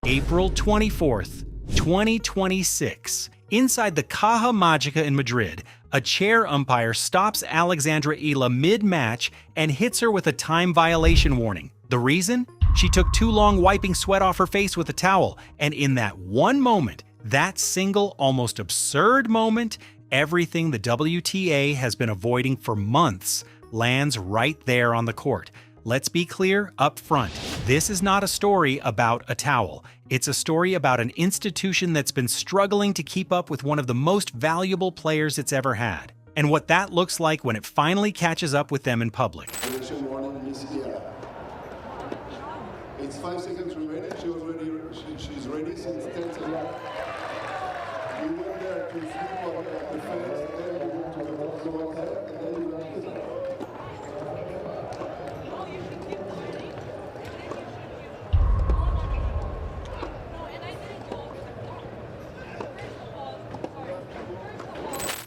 April 24th, 2026. Inside the Caja Magica in Madrid, a chair umpire stops Alexandra Eala mid-match and hits her with a time violation warning. The reason? She took too long wiping sweat off her face with a towel, and in that one moment, that single, almost absurd moment, everything the WTA has been avoiding for months lands right there on the court. Let's be clear up front. This is not a story about a towel. It's a story about an institution that's been struggling to keep up with one of the most valuable players it's ever had, and what that looks like when it finally catches up with them in public. It's 5 seconds remaining. She's ready since 10 seconds. You went there to flip on the fence, then you went to the lower tap, and then you went to the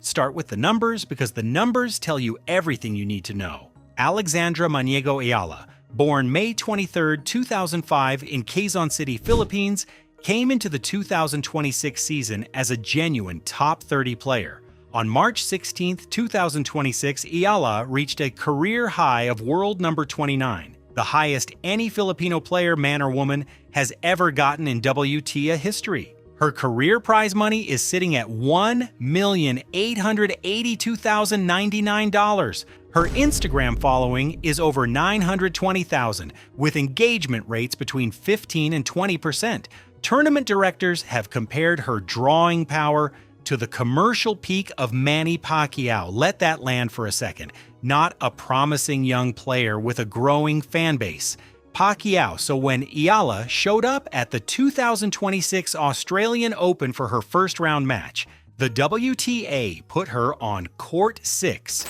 Start with the numbers, because the numbers tell you everything you need to know. Alexandra Eala, born May 23, 2005 in Quezon City, Philippines, came into the 2026 season as a genuine top 30 player. On March 16, 2026, Eala reached a career high of world number 29, the highest any Filipino player, man or woman, has ever gotten in WTA history. Her career prize money is sitting at $1,882,099. Her Instagram following is over 920,000, with engagement rates between 15 and 20%. Tournament directors have compared her drawing power to the commercial peak of Manny Pacquiao. Let that land for a second. Not a promising young player with a growing fan base. Pacquiao. So when Eala showed up at the 2026 Australian Open for her first round match, the WTA put her on court 6.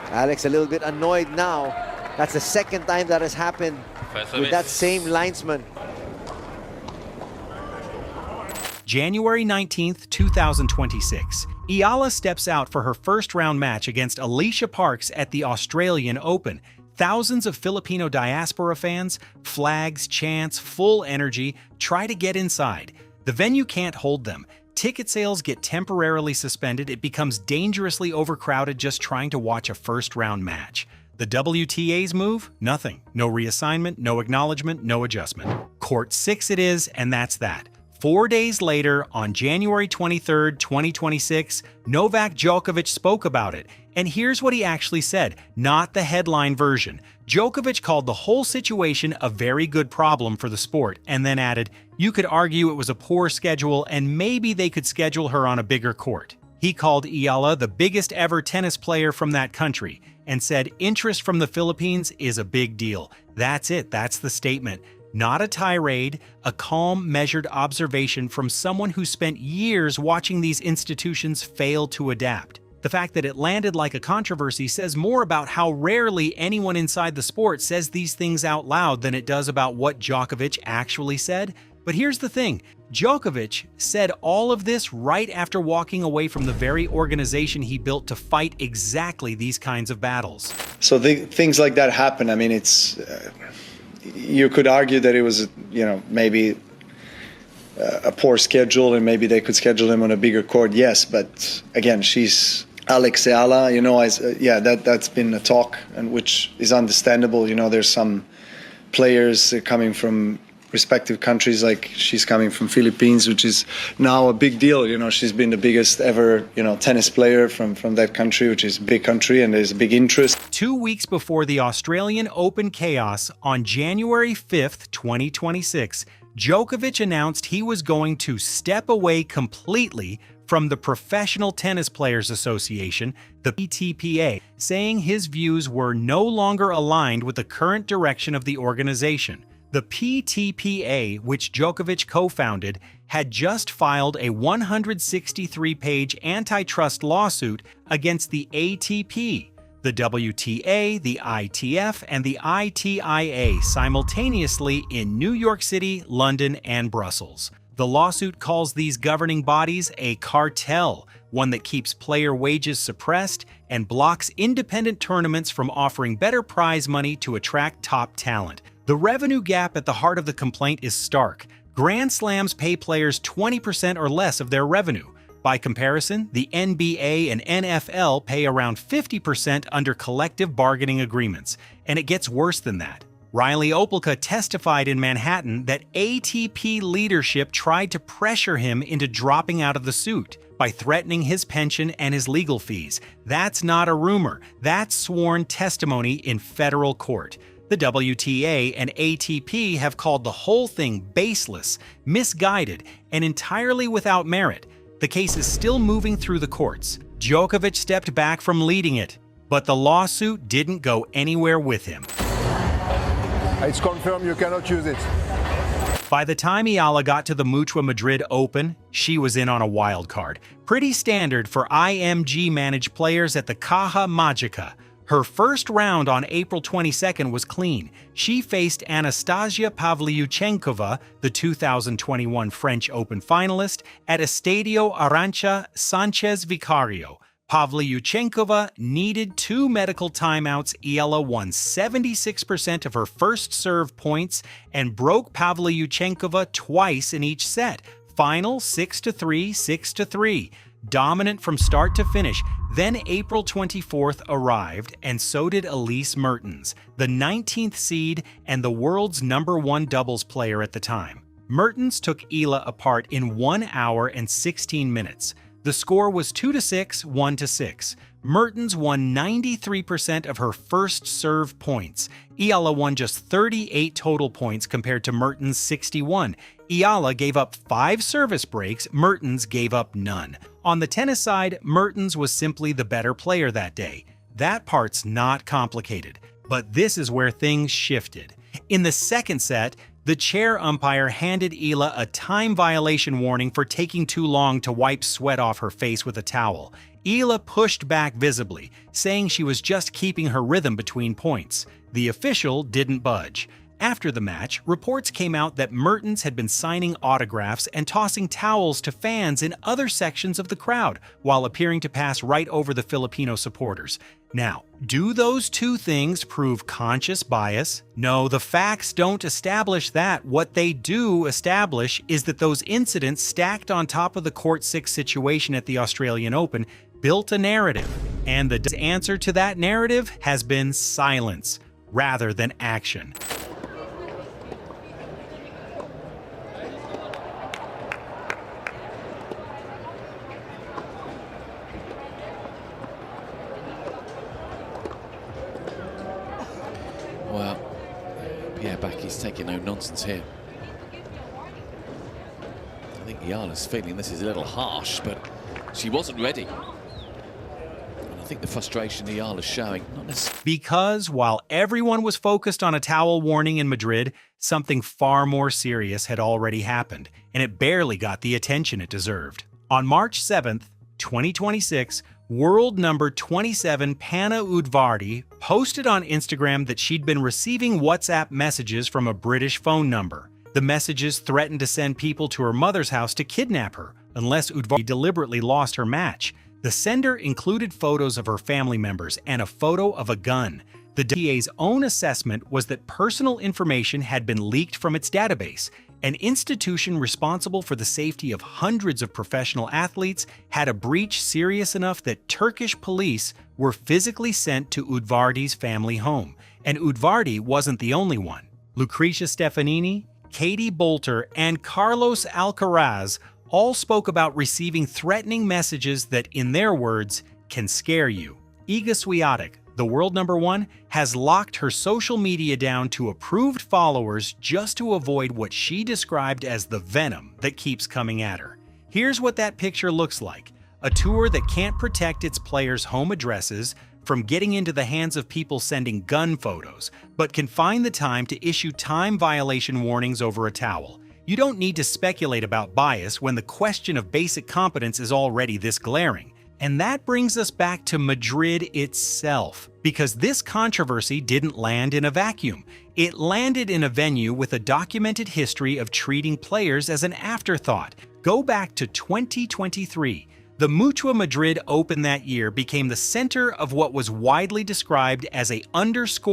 Alex a little bit annoyed now. That's the second time that has happened with that same linesman. January 19th, 2026. Eala steps out for her first round match against Alicia Parks at the Australian Open. Thousands of Filipino diaspora fans, flags, chants, full energy, try to get inside. The venue can't hold them. Ticket sales get temporarily suspended. It becomes dangerously overcrowded just trying to watch a first-round match. The WTA's move? Nothing. No reassignment, no acknowledgement, no adjustment. Court 6 it is, and that's that. 4 days later, on January 23, 2026, Novak Djokovic spoke about it. And here's what he actually said, not the headline version. Djokovic called the whole situation a very good problem for the sport, and then added, you could argue it was a poor schedule and maybe they could schedule her on a bigger court. He called Eala the biggest ever tennis player from that country, and said interest from the Philippines is a big deal. That's it, that's the statement. Not a tirade, a calm, measured observation from someone who spent years watching these institutions fail to adapt. The fact that it landed like a controversy says more about how rarely anyone inside the sport says these things out loud than it does about what Djokovic actually said. But here's the thing, Djokovic said all of this right after walking away from the very organization he built to fight exactly these kinds of battles. So things like that happen. I mean, it's... you could argue that it was, maybe a poor schedule and maybe they could schedule him on a bigger court. Yes, but again, she's Alex Eala, that's been a talk, and which is understandable. There's some players coming from respective countries, like she's coming from Philippines, which is now a big deal. She's been the biggest ever, tennis player from that country, which is a big country, and there's a big interest. 2 weeks before the Australian Open chaos, on January 5th, 2026, Djokovic announced he was going to step away completely from the Professional Tennis Players Association, the PTPA, saying his views were no longer aligned with the current direction of the organization. The PTPA, which Djokovic co-founded, had just filed a 163-page antitrust lawsuit against the ATP, the WTA, the ITF, and the ITIA simultaneously in New York City, London, and Brussels. The lawsuit calls these governing bodies a cartel, one that keeps player wages suppressed and blocks independent tournaments from offering better prize money to attract top talent. The revenue gap at the heart of the complaint is stark. Grand Slams pay players 20% or less of their revenue. By comparison, the NBA and NFL pay around 50% under collective bargaining agreements, and it gets worse than that. Riley Opelka testified in Manhattan that ATP leadership tried to pressure him into dropping out of the suit by threatening his pension and his legal fees. That's not a rumor. That's sworn testimony in federal court. The WTA and ATP have called the whole thing baseless, misguided, and entirely without merit. The case is still moving through the courts. Djokovic stepped back from leading it, but the lawsuit didn't go anywhere with him. It's confirmed you cannot use it. By the time Eala got to the Mutua Madrid Open, she was in on a wild card. Pretty standard for IMG-managed players at the Caja Magica. Her first round on April 22nd was clean. She faced Anastasia Pavlyuchenkova, the 2021 French Open finalist, at Estadio Arantxa Sánchez Vicario. Pavlyuchenkova needed 2 medical timeouts. Eala won 76% of her first serve points and broke Pavlyuchenkova twice in each set. Final 6-3, 6-3. Dominant from start to finish. Then April 24th arrived, and so did Elise Mertens, the 19th seed and the world's #1 doubles player at the time. Mertens took Eala apart in 1 hour and 16 minutes. The score was 2-6, 1-6. Mertens won 93% of her first serve points. Eala won just 38 total points compared to Mertens' 61. Eala gave up 5 service breaks, Mertens gave up none. On the tennis side, Mertens was simply the better player that day. That part's not complicated, but this is where things shifted. In the second set, the chair umpire handed Eala a time violation warning for taking too long to wipe sweat off her face with a towel. Eala pushed back visibly, saying she was just keeping her rhythm between points. The official didn't budge. After the match, reports came out that Mertens had been signing autographs and tossing towels to fans in other sections of the crowd, while appearing to pass right over the Filipino supporters. Now, do those two things prove conscious bias? No, the facts don't establish that. What they do establish is that those incidents stacked on top of the Court 6 situation at the Australian Open built a narrative, and the answer to that narrative has been silence rather than action. Well, Pierre Baki's taking no nonsense here. I think Eala's feeling this is a little harsh, but she wasn't ready. And I think the frustration Eala's showing, not necessarily. Because while everyone was focused on a towel warning in Madrid, something far more serious had already happened, and it barely got the attention it deserved. On March 7th, 2026, world number 27 Panna Udvardy posted on Instagram that she'd been receiving WhatsApp messages from a British phone number. The messages threatened to send people to her mother's house to kidnap her unless Udvardy deliberately lost her match. The sender included photos of her family members and a photo of a gun. The WTA's own assessment was that personal information had been leaked from its database. An institution responsible for the safety of hundreds of professional athletes had a breach serious enough that Turkish police were physically sent to Udvardy's family home. And Udvardy wasn't the only one. Lucretia Stefanini, Katie Bolter, and Carlos Alcaraz all spoke about receiving threatening messages that, in their words, can scare you. Iga Swiatek, the world #1, has locked her social media down to approved followers just to avoid what she described as the venom that keeps coming at her. Here's what that picture looks like: a tour that can't protect its players' home addresses from getting into the hands of people sending gun photos, but can find the time to issue time violation warnings over a towel. You don't need to speculate about bias when the question of basic competence is already this glaring. And that brings us back to Madrid itself, because this controversy didn't land in a vacuum. It landed in a venue with a documented history of treating players as an afterthought. Go back to 2023. The Mutua Madrid Open that year became the center of what was widely described as a ____1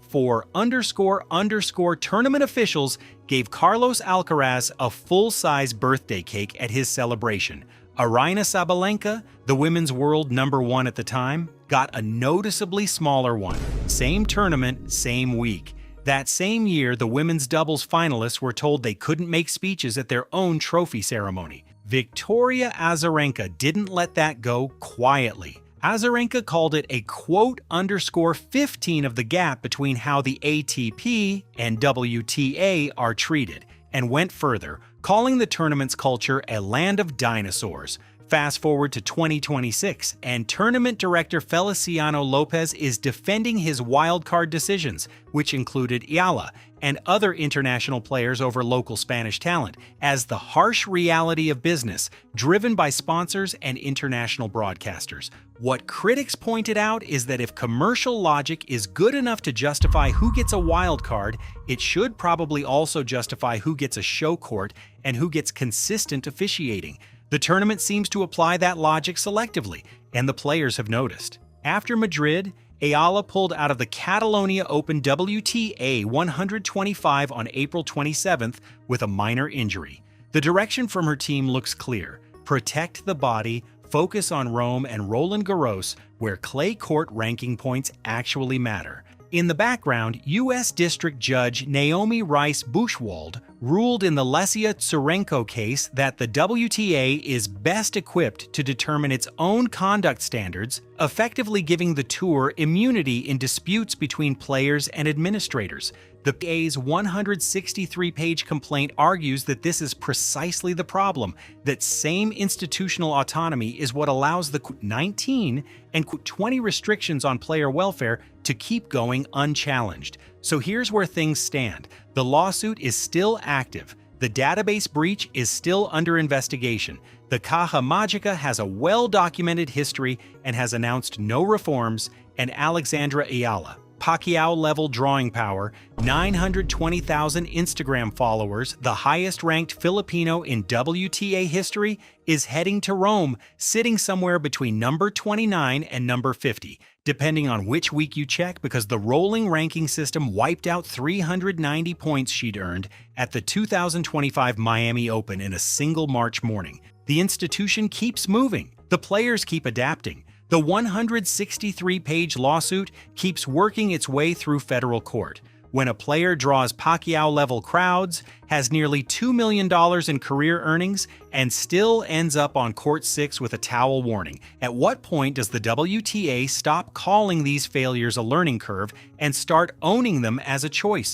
for ___ tournament officials gave Carlos Alcaraz a full-size birthday cake at his celebration. Aryna Sabalenka, the women's world #1 at the time, got a noticeably smaller one. Same tournament, same week. That same year, the women's doubles finalists were told they couldn't make speeches at their own trophy ceremony. Victoria Azarenka didn't let that go quietly. Azarenka called it a _15 of the gap between how the ATP and WTA are treated, and went further, calling the tournament's culture a land of dinosaurs. Fast forward to 2026, and tournament director Feliciano Lopez is defending his wildcard decisions, which included Eala and other international players over local Spanish talent, as the harsh reality of business, driven by sponsors and international broadcasters. What critics pointed out is that if commercial logic is good enough to justify who gets a wild card, it should probably also justify who gets a show court and who gets consistent officiating. The tournament seems to apply that logic selectively, and the players have noticed. After Madrid, Eala pulled out of the Catalonia Open WTA 125 on April 27th with a minor injury. The direction from her team looks clear: protect the body, focus on Rome and Roland Garros, where clay court ranking points actually matter. In the background, U.S. District Judge Naomi Rice Buchwald ruled in the Lesia Tsurenko case that the WTA is best equipped to determine its own conduct standards, effectively giving the tour immunity in disputes between players and administrators. The WTA's 163-page complaint argues that this is precisely the problem, that same institutional autonomy is what allows the 19 and 20 restrictions on player welfare to keep going unchallenged. So here's where things stand. The lawsuit is still active. The database breach is still under investigation. The Caja Magica has a well-documented history and has announced no reforms, and Alexandra Eala, Pacquiao-level drawing power, 920,000 Instagram followers, the highest-ranked Filipino in WTA history, is heading to Rome, sitting somewhere between number 29 and number 50, depending on which week you check, because the rolling ranking system wiped out 390 points she'd earned at the 2025 Miami Open in a single March morning. The institution keeps moving. The players keep adapting. The 163-page lawsuit keeps working its way through federal court. When a player draws Pacquiao-level crowds, has nearly $2 million in career earnings, and still ends up on court 6 with a towel warning, at what point does the WTA stop calling these failures a learning curve and start owning them as a choice?